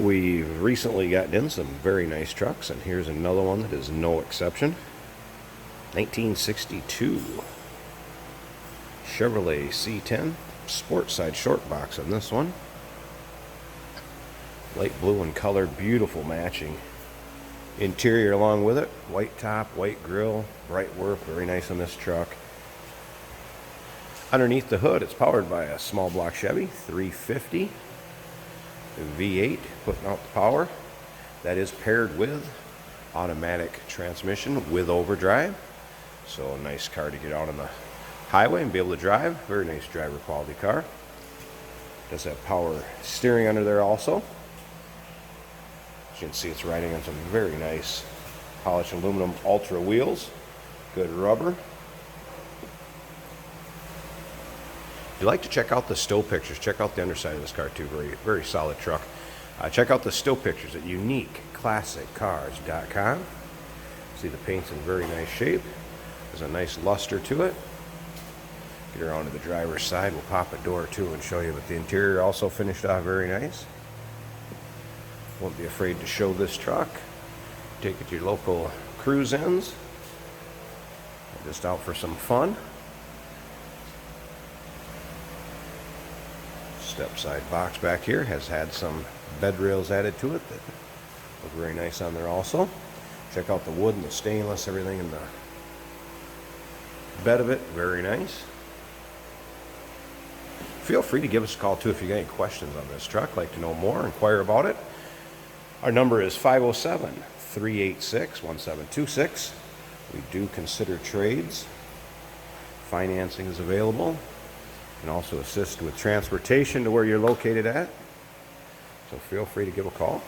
We've recently gotten in some very nice trucks, and here's another one that is no exception. 1962 Chevrolet C10 Stepside Shortbox on this one. Light blue in color, beautiful matching interior along with it. White top, white grille, bright work, very nice on this truck. Underneath the hood, it's powered by a small block Chevy 350 V8, putting out the power. That is paired with automatic transmission with overdrive. So a nice car to get out on the highway and be able to drive. Very nice driver quality car. Does have power steering under there also. As you can see, it's riding on some very nice polished aluminum Ultra wheels. Good rubber. If you'd like to check out the still pictures, check out the underside of this car too. Very, very solid truck. Check out the still pictures at uniqueclassiccars.com. See, the paint's in very nice shape. There's a nice luster to it. Get around to the driver's side. We'll pop a door too and show you, but the interior also finished off very nice. Won't be afraid to show this truck. Take it to your local cruise-ins. Just out for some fun. Stepside box back here has had some bed rails added to it that look very nice on there also. Check out the wood and the stainless, everything in the bed of it, very nice. Feel free to give us a call too if you got any questions on this truck, like to know more, inquire about it. Our number is 507-386-1726. We do consider trades. Financing is available. Can also assist with transportation to where you're located at. So feel free to give a call.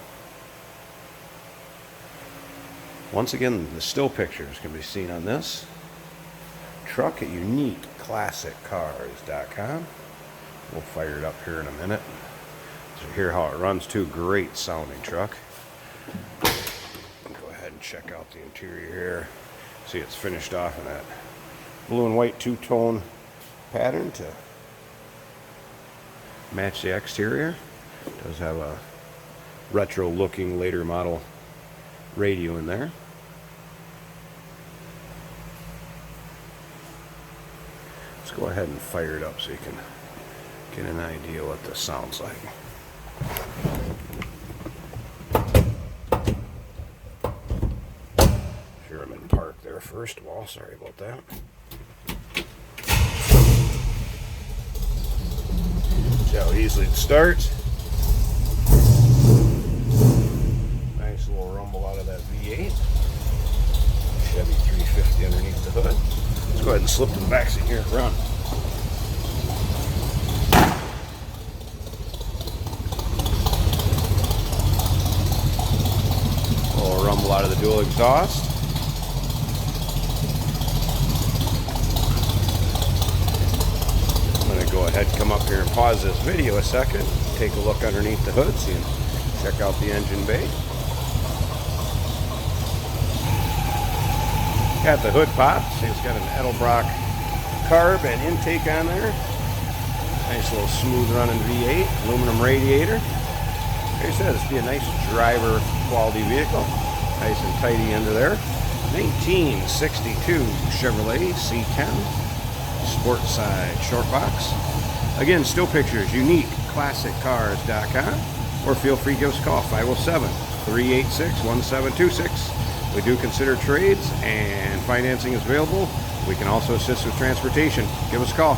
Once again, the still pictures can be seen on this truck at uniqueclassiccars.com. We'll fire it up here in a minute. So hear how it runs too. Great sounding truck. Go ahead and check out the interior here. See, it's finished off in that blue and white two-tone pattern to match the exterior. It does have a retro looking later model radio in there. Let's go ahead and fire it up so you can get an idea what this sounds like. Sure, I'm in park there first of all, sorry about that. See how easily it starts. Nice little rumble out of that V8. Chevy 350 underneath the hood. Let's go ahead and slip to the back seat here and run. A little rumble out of the dual exhaust. Go ahead, come up here and pause this video a second, take a look underneath the hood so you can check out the engine bay. Got the hood popped, see it's got an Edelbrock carb and intake on there. Nice little smooth running V8, aluminum radiator. Like I said, this would be a nice driver quality vehicle. Nice and tidy under there. 1962 Chevrolet C10 Stepside Shortbox. Again, still pictures, uniqueclassiccars.com, or feel free to give us a call, 507-386-1726. We do consider trades, and financing is available. We can also assist with transportation. Give us a call.